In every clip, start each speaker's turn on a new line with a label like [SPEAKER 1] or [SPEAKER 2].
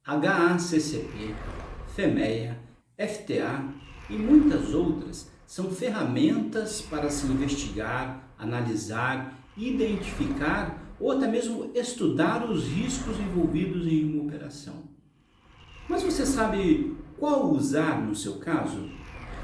[SPEAKER 1] HACCP, FEMEA, FTA e muitas outras são ferramentas para se investigar, analisar, identificar ou até mesmo estudar os riscos envolvidos em uma operação. Mas você sabe qual usar no seu caso?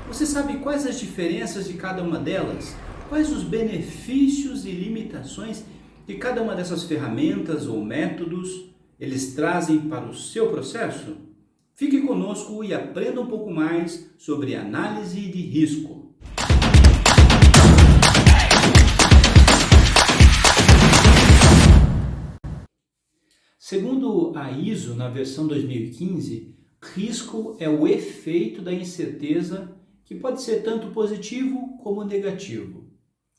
[SPEAKER 1] Você sabe quais as diferenças de cada uma delas? Quais os benefícios e limitações que cada uma dessas ferramentas ou métodos eles trazem para o seu processo? Fique conosco e aprenda um pouco mais sobre análise de risco. Segundo a ISO, na versão 2015, risco é o efeito da incerteza que pode ser tanto positivo como negativo.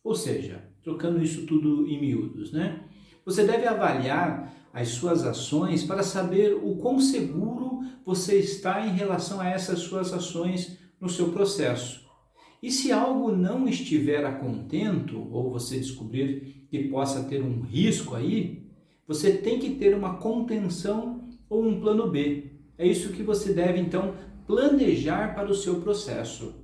[SPEAKER 1] Ou seja, trocando isso tudo em miúdos, né? Você deve avaliar as suas ações para saber o quão seguro você está em relação a essas suas ações no seu processo. E se algo não estiver a contento, ou você descobrir que possa ter um risco aí, você tem que ter uma contenção ou um plano B. É isso que você deve, então, planejar para o seu processo.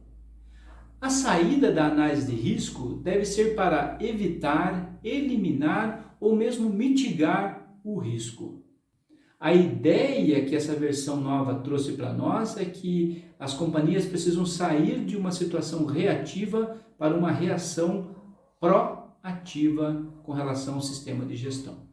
[SPEAKER 1] A saída da análise de risco deve ser para evitar, eliminar ou mesmo mitigar o risco. A ideia que essa versão nova trouxe para nós é que as companhias precisam sair de uma situação reativa para uma reação proativa com relação ao sistema de gestão.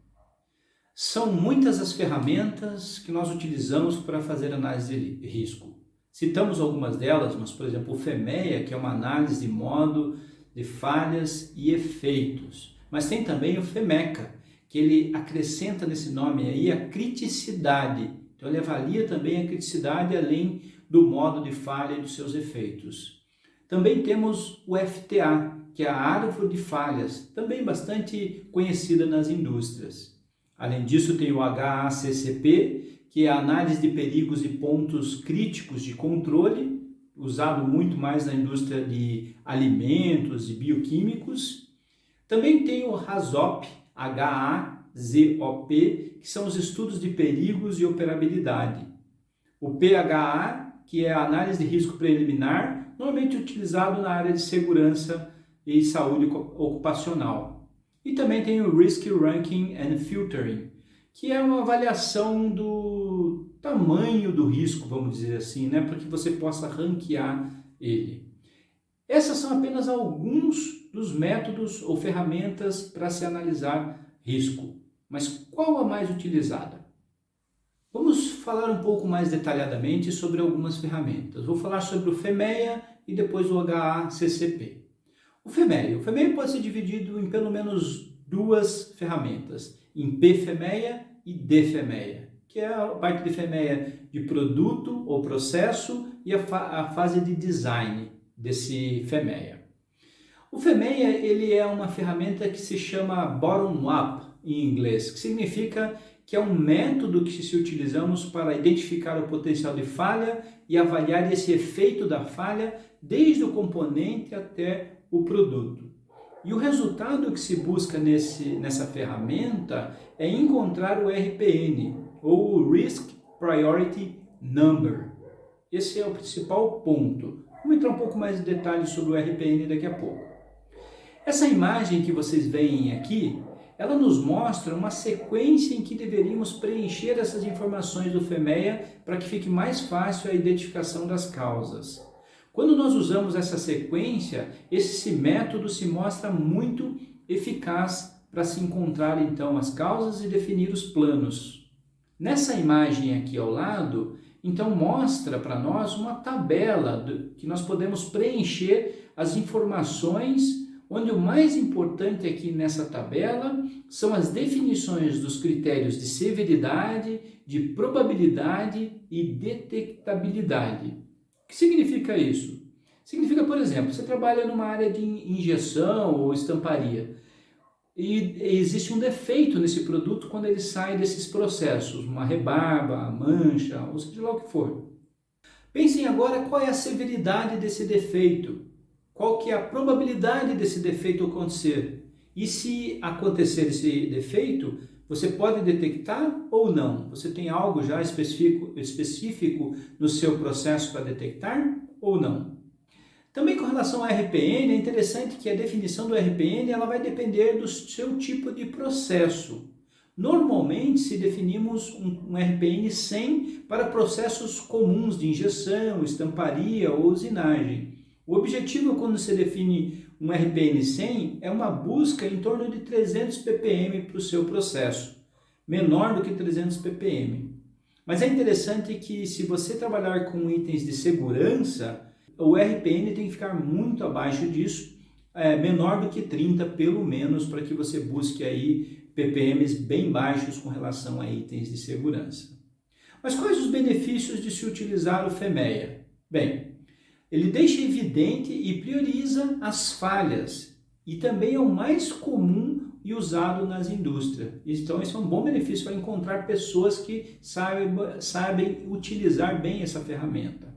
[SPEAKER 1] São muitas as ferramentas que nós utilizamos para fazer análise de risco. Citamos algumas delas, mas, por exemplo, o FEMEA, que é uma análise de modo de falhas e efeitos. Mas tem também o FEMECA, que ele acrescenta nesse nome aí a criticidade. Então ele avalia também a criticidade além do modo de falha e dos seus efeitos. Também temos o FTA, que é a árvore de falhas, também bastante conhecida nas indústrias. Além disso tem o HACCP, que é a análise de perigos e pontos críticos de controle, usado muito mais na indústria de alimentos e bioquímicos. Também tem o HAZOP, HAZOP, que são os estudos de perigos e operabilidade. O PHA, que é a análise de risco preliminar, normalmente utilizado na área de segurança e saúde ocupacional. E também tem o Risk Ranking and Filtering, que é uma avaliação do tamanho do risco, vamos dizer assim, né, para que você possa ranquear ele. Essas são apenas alguns dos métodos ou ferramentas para se analisar risco. Mas qual a mais utilizada? Vamos falar um pouco mais detalhadamente sobre algumas ferramentas. Vou falar sobre o FEMEA e depois o HACCP. O FEMEA pode ser dividido em pelo menos duas ferramentas, em PFEMEA e DFEMEA, que é a parte de FEMEA de produto ou processo e a fase de design desse FEMEA. O FEMEA ele é uma ferramenta que se chama bottom-up em inglês, que significa que é um método que se utilizamos para identificar o potencial de falha e avaliar esse efeito da falha desde o componente até o produto. E o resultado que se busca nessa ferramenta é encontrar o RPN, ou o Risk Priority Number. Esse é o principal ponto. Vamos entrar um pouco mais em detalhes sobre o RPN daqui a pouco. Essa imagem que vocês veem aqui, ela nos mostra uma sequência em que deveríamos preencher essas informações do FEMEA para que fique mais fácil a identificação das causas. Quando nós usamos essa sequência, esse método se mostra muito eficaz para se encontrar então as causas e definir os planos. Nessa imagem aqui ao lado, então mostra para nós uma tabela que nós podemos preencher as informações, onde o mais importante aqui nessa tabela são as definições dos critérios de severidade, de probabilidade e detectabilidade. O que significa isso? Significa, por exemplo, você trabalha numa área de injeção ou estamparia e existe um defeito nesse produto quando ele sai desses processos, uma rebarba, mancha, ou seja lá o que for. Pensem agora qual é a severidade desse defeito, qual que é a probabilidade desse defeito acontecer. E se acontecer esse defeito, Você pode detectar ou não? Você tem algo já específico no seu processo para detectar ou não? Também com relação ao RPN, é interessante que a definição do RPN ela vai depender do seu tipo de processo. Normalmente, se definimos um RPN 100 para processos comuns de injeção, estamparia ou usinagem. O objetivo quando se define um RPN 100 é uma busca em torno de 300 ppm para o seu processo, menor do que 300 ppm. Mas é interessante que se você trabalhar com itens de segurança, o RPN tem que ficar muito abaixo disso, menor do que 30 pelo menos, para que você busque aí ppms bem baixos com relação a itens de segurança. Mas quais os benefícios de se utilizar o FEMEA? Bem, ele deixa evidente e prioriza as falhas e também é o mais comum e usado nas indústrias. Então, isso é um bom benefício para encontrar pessoas que sabem utilizar bem essa ferramenta.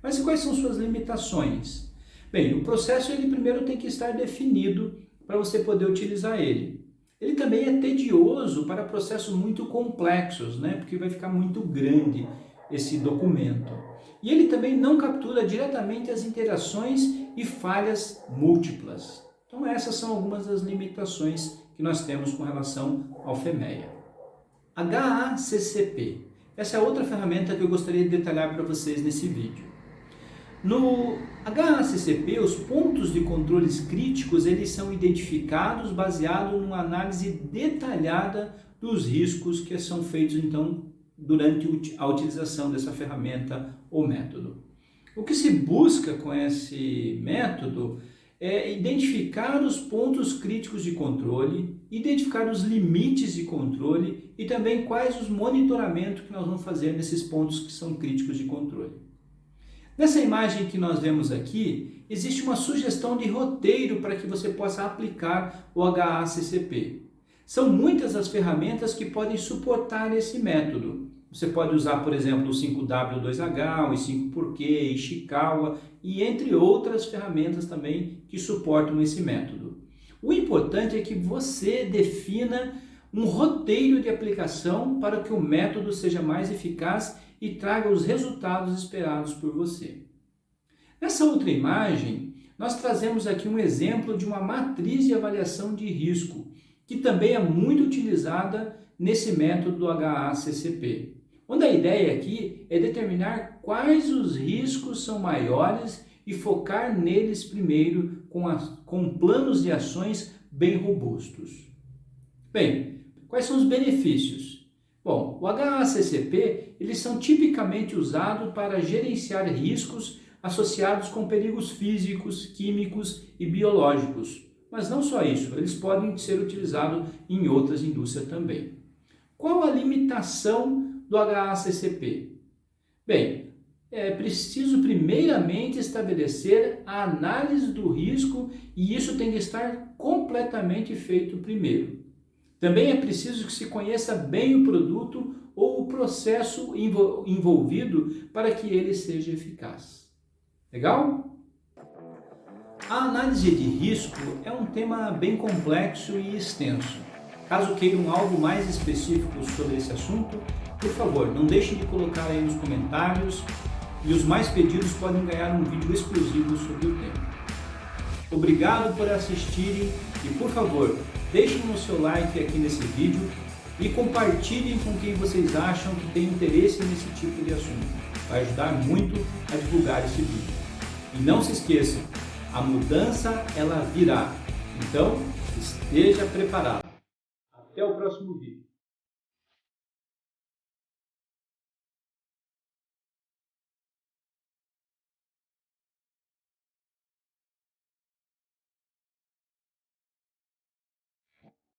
[SPEAKER 1] Mas quais são suas limitações? Bem, o processo ele primeiro tem que estar definido para você poder utilizar ele. Ele também é tedioso para processos muito complexos, né? Porque vai ficar muito grande esse documento. E ele também não captura diretamente as interações e falhas múltiplas. Então essas são algumas das limitações que nós temos com relação ao FEMEA. HACCP. Essa é outra ferramenta que eu gostaria de detalhar para vocês nesse vídeo. No HACCP, os pontos de controles críticos eles são identificados baseado numa análise detalhada dos riscos que são feitos então durante a utilização dessa ferramenta ou método. O que se busca com esse método é identificar os pontos críticos de controle, identificar os limites de controle e também quais os monitoramentos que nós vamos fazer nesses pontos que são críticos de controle. Nessa imagem que nós vemos aqui, existe uma sugestão de roteiro para que você possa aplicar o HACCP. São muitas as ferramentas que podem suportar esse método. Você pode usar, por exemplo, o 5W2H, o 5xQ, Ishikawa e entre outras ferramentas também que suportam esse método. O importante é que você defina um roteiro de aplicação para que o método seja mais eficaz e traga os resultados esperados por você. Nessa outra imagem, nós trazemos aqui um exemplo de uma matriz de avaliação de risco, que também é muito utilizada nesse método do HACCP, onde a ideia aqui é determinar quais os riscos são maiores e focar neles primeiro com planos de ações bem robustos. Bem, quais são os benefícios? Bom, o HACCP, eles são tipicamente usados para gerenciar riscos associados com perigos físicos, químicos e biológicos. Mas não só isso, eles podem ser utilizados em outras indústrias também. Qual a limitação do HACCP? Bem, é preciso primeiramente estabelecer a análise do risco e isso tem que estar completamente feito primeiro. Também é preciso que se conheça bem o produto ou o processo envolvido para que ele seja eficaz. Legal? A análise de risco é um tema bem complexo e extenso. Caso queiram algo mais específico sobre esse assunto, por favor, não deixem de colocar aí nos comentários e os mais pedidos podem ganhar um vídeo exclusivo sobre o tema. Obrigado por assistirem e, por favor, deixem o seu like aqui nesse vídeo e compartilhem com quem vocês acham que tem interesse nesse tipo de assunto. Vai ajudar muito a divulgar esse vídeo. E não se esqueçam, a mudança ela virá. Então, esteja preparado. Até o próximo vídeo.